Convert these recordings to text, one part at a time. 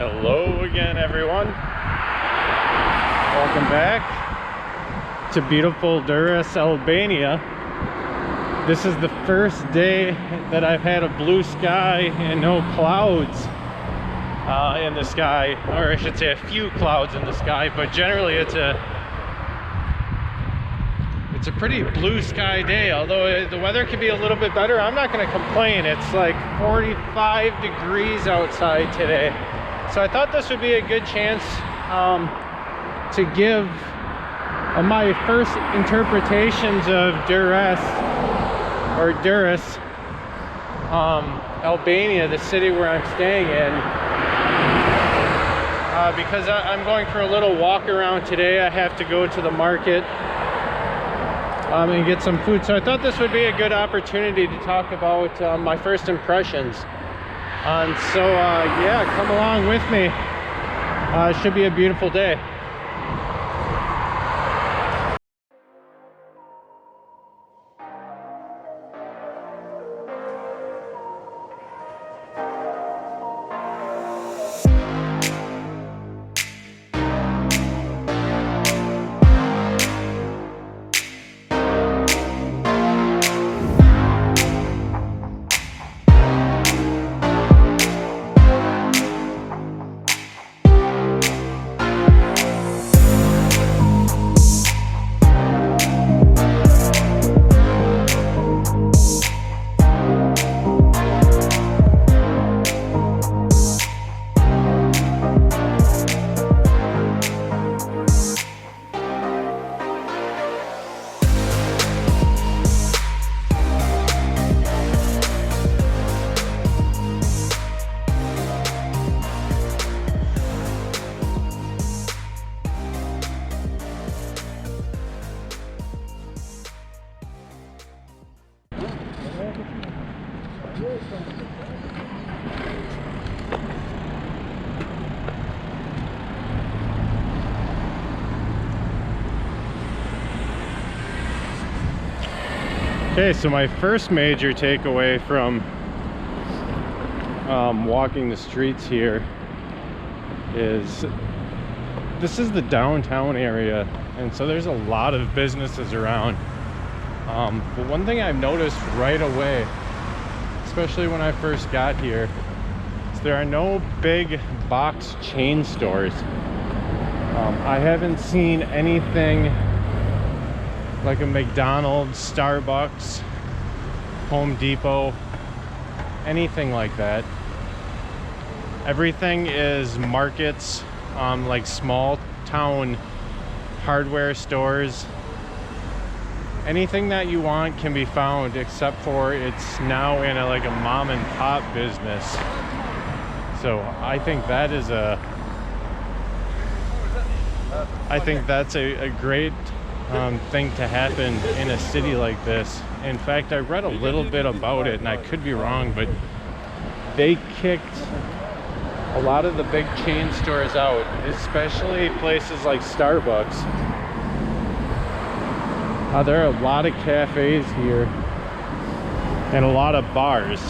Hello again, everyone. Welcome back to beautiful Durres, Albania. This is the first day that I've had a blue sky and no clouds in the sky, or I should say a few clouds in the sky, but generally it's a pretty blue sky day. Although the weather could be a little bit better, I'm not going to complain. It's like 45 degrees outside today, so I thought this would be a good chance to give my first interpretations of Durres, Albania, the city where I'm staying in, because I'm going for a little walk around today. I have to go to the market and get some food, so I thought this would be a good opportunity to talk about my first impressions. Yeah, come along with me. It should be a beautiful day. Okay, so my first major takeaway from walking the streets here is this is the downtown area, and so there's a lot of businesses around. But one thing I've noticed right away, especially when I first got here, is there are no big box chain stores. I haven't seen anything like a McDonald's, Starbucks, Home Depot, anything like that. Everything is markets, like small town hardware stores. Anything that you want can be found, except for it's now in like a mom and pop business. So I think that is a great thing to happen in a city like this. In fact, I read a little bit about it, and I could be wrong, but they kicked a lot of the big chain stores out, especially places like Starbucks. There are a lot of cafes here and a lot of bars,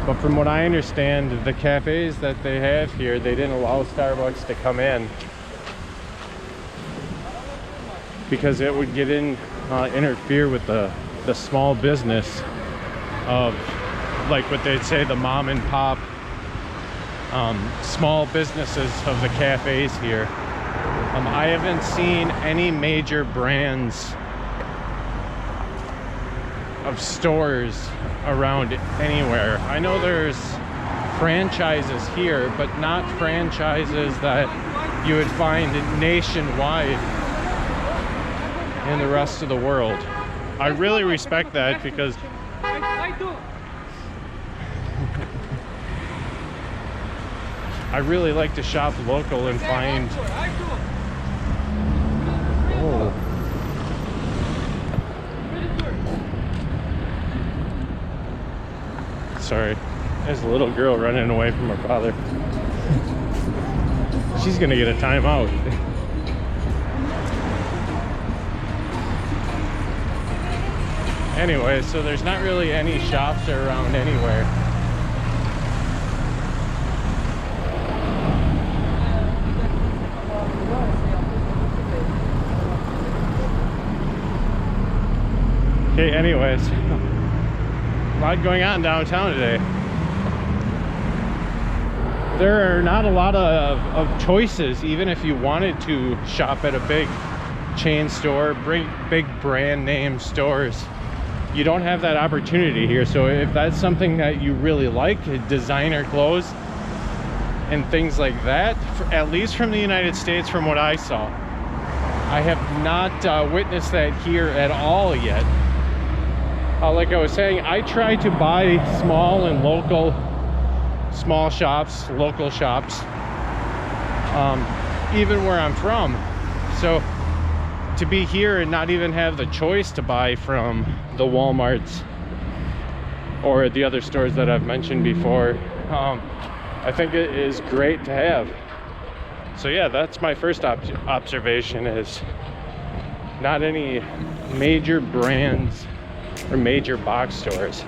but from what I understand, the cafes that they have here, they didn't allow Starbucks to come in because it would interfere with the small business of, like what they'd say, the mom and pop small businesses of the cafes here. I haven't seen any major brands of stores around anywhere. I know there's franchises here, but not franchises that you would find nationwide in the rest of the world. I really respect that, because I really like to shop local and find sorry, there's a little girl running away from her father. She's gonna get a timeout. Anyway, so there's not really any shops around anywhere. Okay, anyways, a lot going on downtown today. There are not a lot of choices, even if you wanted to shop at a big chain store, big brand name stores. You don't have that opportunity here. So if that's something that you really like, designer clothes and things like that, at least from the United States, from what I saw, I have not witnessed that here at all yet. Like I was saying, I try to buy small and local shops, even where I'm from. So to be here and not even have the choice to buy from the Walmarts or the other stores that I've mentioned before, I think it is great to have. So yeah, that's my first observation, is not any major brands or major box stores.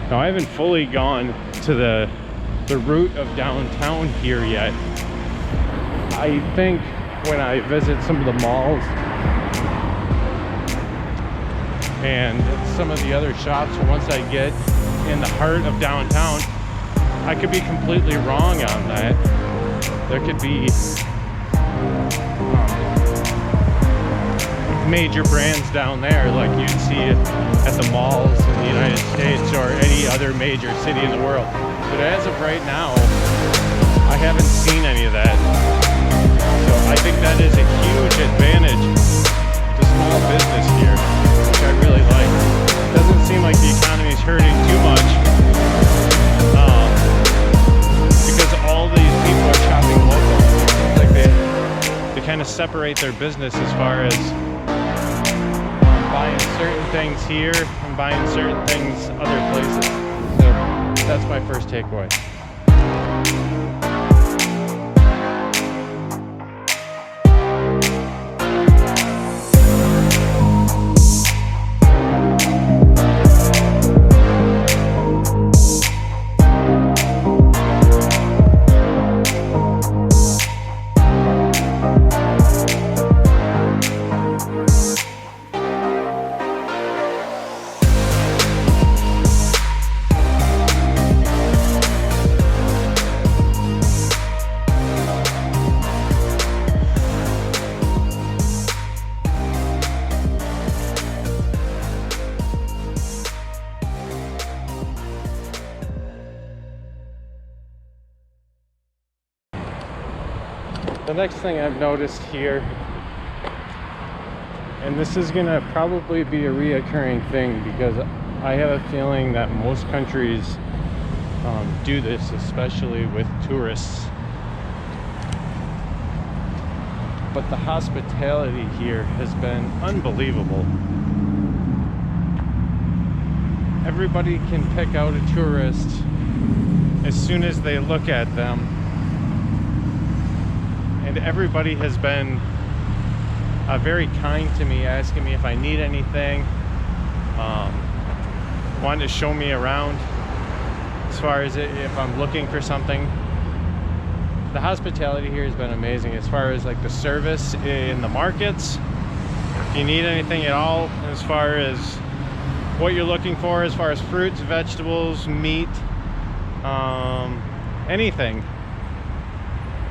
Now, I haven't fully gone to the route of downtown here yet. I think when I visit some of the malls and some of the other shops, once I get in the heart of downtown, I could be completely wrong on that. There could be major brands down there like you'd see at the malls in the United States or any other major city in the world. But as of right now, I haven't seen any of that. So I think that is a huge advantage to small business here, which I really like. It doesn't seem like the economy is hurting too much, because all these people are shopping local. Like they kind of separate their business as far as buying certain things here and buying certain things other places. So that's my first takeaway. The next thing I've noticed here, and this is gonna probably be a reoccurring thing because I have a feeling that most countries do this, especially with tourists. But the hospitality here has been unbelievable. Everybody can pick out a tourist as soon as they look at them. And everybody has been very kind to me, asking me if I need anything, wanting to show me around as far as if I'm looking for something. The hospitality here has been amazing as far as like the service in the markets. If you need anything at all as far as what you're looking for, as far as fruits, vegetables, meat, anything,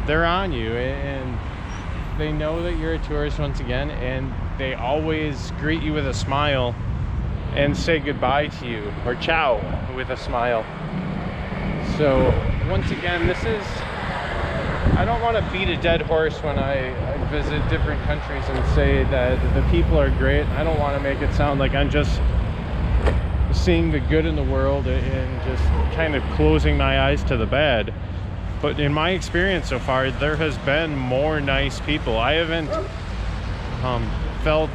they're on you, and they know that you're a tourist once again, and they always greet you with a smile and say goodbye to you, or ciao with a smile. So once again, this is, I don't want to beat a dead horse when I visit different countries and say that the people are great. I don't want to make it sound like I'm just seeing the good in the world and just kind of closing my eyes to the bad. But in my experience so far, there has been more nice people. I haven't felt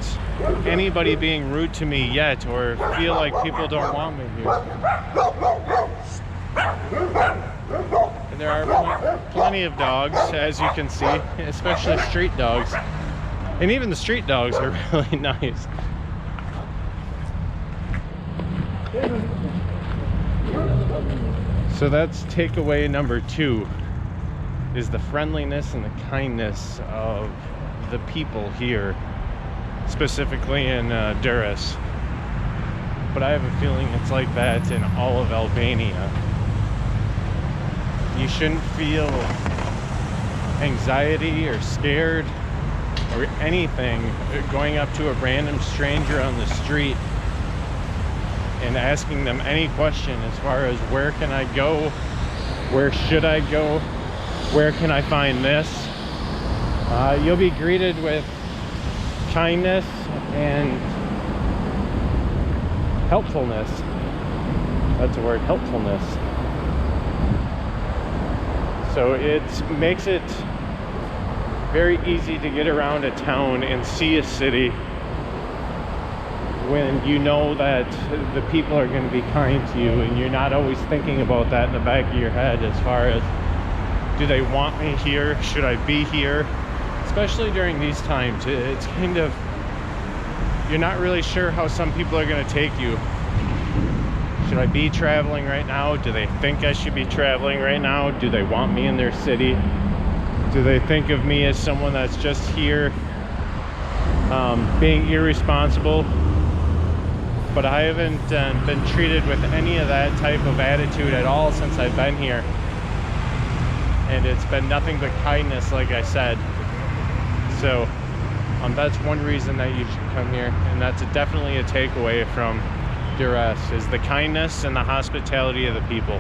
anybody being rude to me yet, or feel like people don't want me here. And there are plenty of dogs, as you can see, especially street dogs. And even the street dogs are really nice. So that's takeaway number 2, is the friendliness and the kindness of the people here, specifically in Durres. but I have a feeling it's like that in all of Albania. You shouldn't feel anxiety or scared or anything going up to a random stranger on the street and asking them any question as far as where can I go, where should I go, where can I find this. You'll be greeted with kindness and helpfulness. That's a word, helpfulness. So it makes it very easy to get around a town and see a city when you know that the people are going to be kind to you, and you're not always thinking about that in the back of your head as far as, do they want me here? Should I be here? Especially during these times, it's kind of, you're not really sure how some people are going to take you. Should I be traveling right now? Do they think I should be traveling right now? Do they want me in their city? Do they think of me as someone that's just here being irresponsible? But I haven't been treated with any of that type of attitude at all since I've been here. And it's been nothing but kindness, like I said. So that's one reason that you should come here, and that's definitely a takeaway from Durres, is the kindness and the hospitality of the people.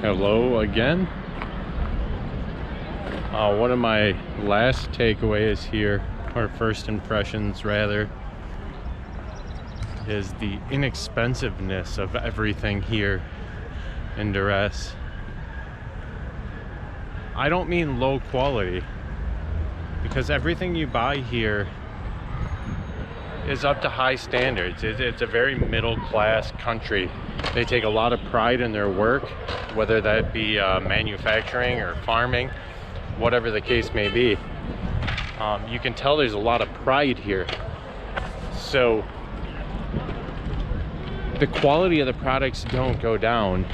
Hello again. One of my last takeaways here, or first impressions rather, is the inexpensiveness of everything here in Durres. I don't mean low quality, because everything you buy here is up to high standards. It's a very middle class country. They take a lot of pride in their work, whether that be manufacturing or farming, whatever the case may be. You can tell there's a lot of pride here. So the quality of the products don't go down,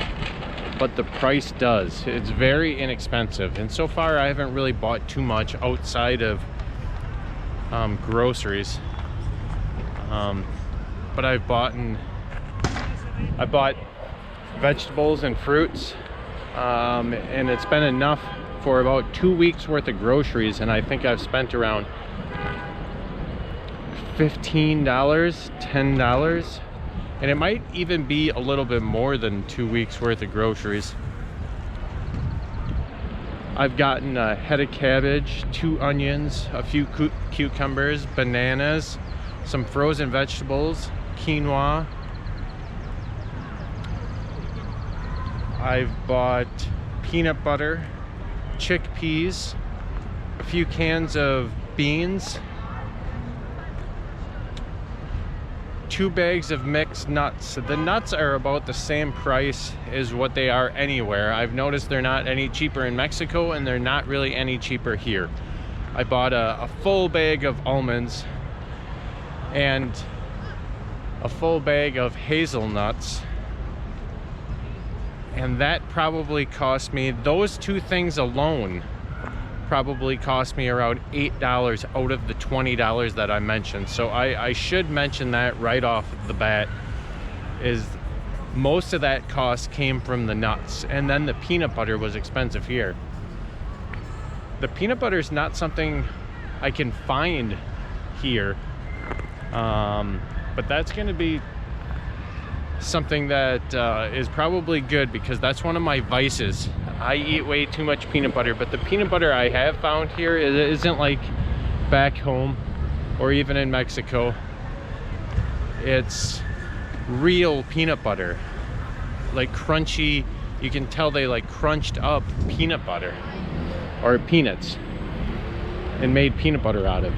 but the price does. It's very inexpensive, and so far I haven't really bought too much outside of groceries. But I bought vegetables and fruits, and it's been enough for about 2 weeks worth of groceries, and I think I've spent around $15, $10, and it might even be a little bit more than 2 weeks worth of groceries. I've gotten a head of cabbage, 2 onions, a few cucumbers, bananas, some frozen vegetables, quinoa. I've bought peanut butter, chickpeas, a few cans of beans, 2 bags of mixed nuts. The nuts are about the same price as what they are anywhere. I've noticed they're not any cheaper in Mexico, and they're not really any cheaper here. I bought a full bag of almonds and a full bag of hazelnuts, and that probably cost me, those 2 things alone probably cost me around $8 out of the $20 that I mentioned. So I should mention that right off the bat, is most of that cost came from the nuts, and then the peanut butter was expensive here. The peanut butter is not something I can find here, but that's going to be something that is probably good, because that's one of my vices. I eat way too much peanut butter, but the peanut butter I have found here isn't like back home or even in Mexico. It's real peanut butter, like crunchy. You can tell they like crunched up peanut butter or peanuts and made peanut butter out of.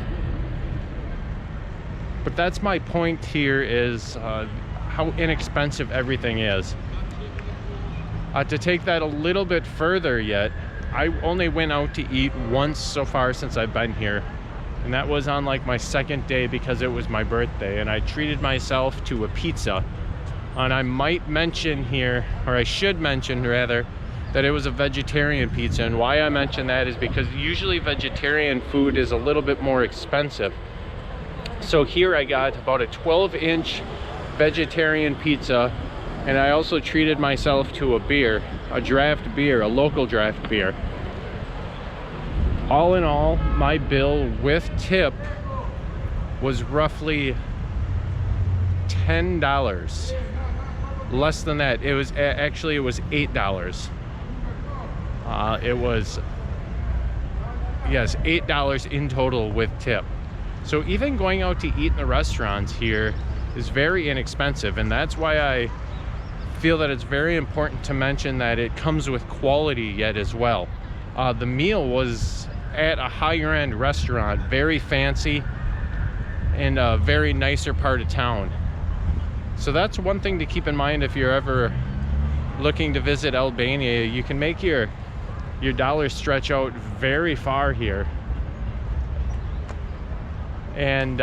But that's my point here, is how inexpensive everything is. To take that a little bit further yet, I only went out to eat once so far since I've been here, and that was on like my 2nd day because it was my birthday, and I treated myself to a pizza. And I might mention here, or I should mention rather, that it was a vegetarian pizza. And why I mention that is because usually vegetarian food is a little bit more expensive. So here I got about a 12-inch vegetarian pizza, and I also treated myself to a beer, a draft beer, a local draft beer. All in all, my bill with tip was roughly $10. Less than that. It was actually, it was $8. It was, yes, $8 in total with tip. So even going out to eat in the restaurants here is very inexpensive, and that's why I feel that it's very important to mention that it comes with quality yet as well. The meal was at a higher end restaurant, very fancy, in a very nicer part of town. So that's one thing to keep in mind if you're ever looking to visit Albania. You can make your dollars stretch out very far here. And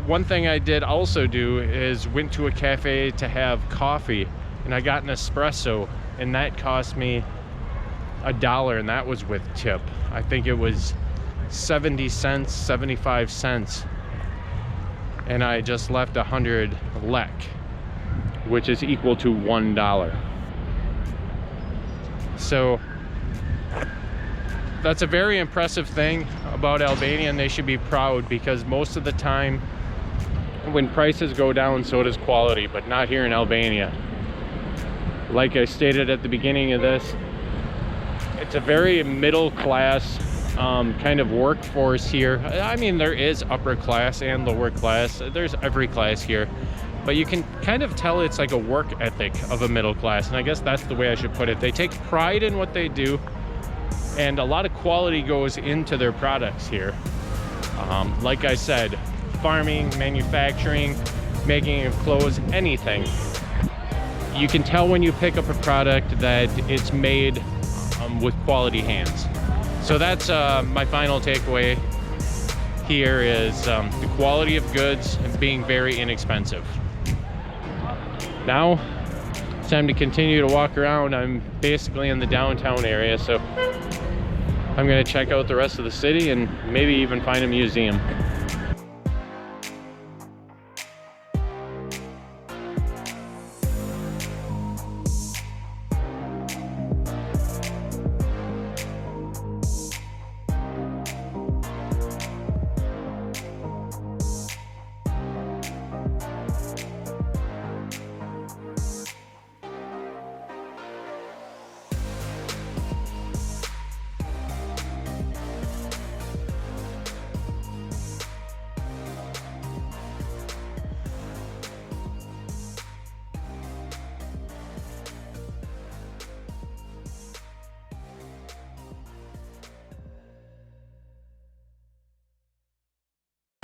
one thing I did also do is went to a cafe to have coffee, and I got an espresso, and that cost me $1, and that was with tip. I think it was 70 cents, 75 cents, and I just left 100 lek, which is equal to $1. So that's a very impressive thing about Albania, and they should be proud, because most of the time when prices go down, so does quality, but not here in Albania. Like I stated at the beginning of this, it's a very middle class kind of workforce here. I mean, there is upper class and lower class. There's every class here, but you can kind of tell it's like a work ethic of a middle class, and I guess that's the way I should put it. They take pride in what they do, and a lot of quality goes into their products here. Like I said, farming, manufacturing, making of clothes, anything. You can tell when you pick up a product that it's made with quality hands. So that's my final takeaway here, is the quality of goods and being very inexpensive. Now it's time to continue to walk around. I'm basically in the downtown area, so I'm going to check out the rest of the city and maybe even find a museum.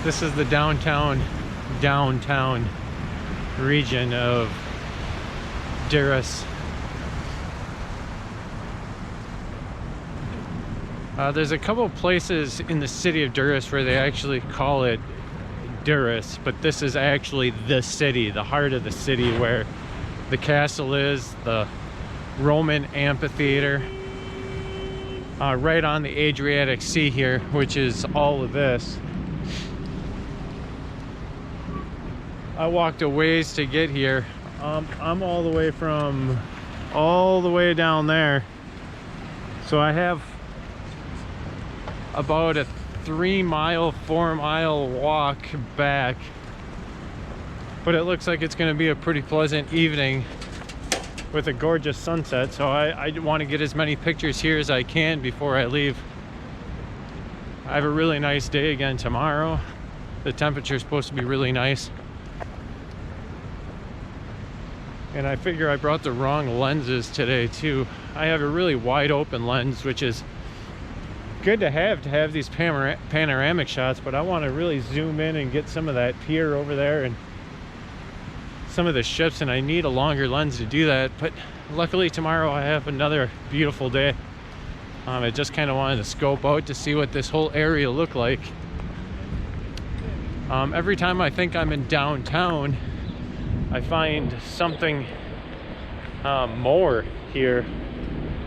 This is the downtown region of Durres. There's a couple of places in the city of Durres where they actually call it Durres, but this is actually the city, the heart of the city, where the castle is, the Roman amphitheater, right on the Adriatic Sea here, which is all of this. I walked a ways to get here. I'm all the way down there, so I have about a 4-mile walk back, but it looks like it's going to be a pretty pleasant evening with a gorgeous sunset, so I want to get as many pictures here as I can before I leave. I have a really nice day again tomorrow. The temperature is supposed to be really nice, and I figure I brought the wrong lenses today too. I have a really wide open lens, which is good to have these panoramic shots, but I want to really zoom in and get some of that pier over there and some of the ships, and I need a longer lens to do that. But luckily tomorrow I have another beautiful day. I just kind of wanted to scope out to see what this whole area looked like. Every time I think I'm in downtown, I find something more here.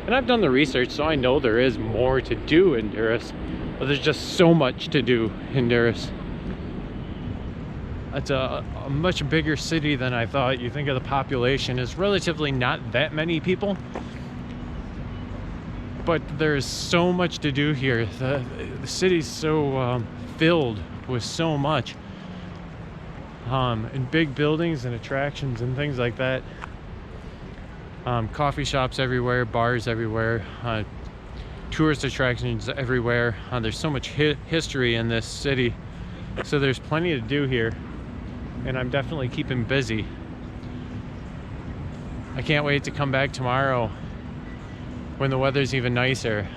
And I've done the research, so I know there is more to do in Durres, but there's just so much to do in Durres. It's a much bigger city than I thought. You think of the population as relatively not that many people, but there's so much to do here. The city's so filled with so much, and big buildings and attractions and things like that. Coffee shops everywhere, bars everywhere, tourist attractions everywhere. There's so much history in this city, so there's plenty to do here, and I'm definitely keeping busy. I can't wait to come back tomorrow when the weather's even nicer.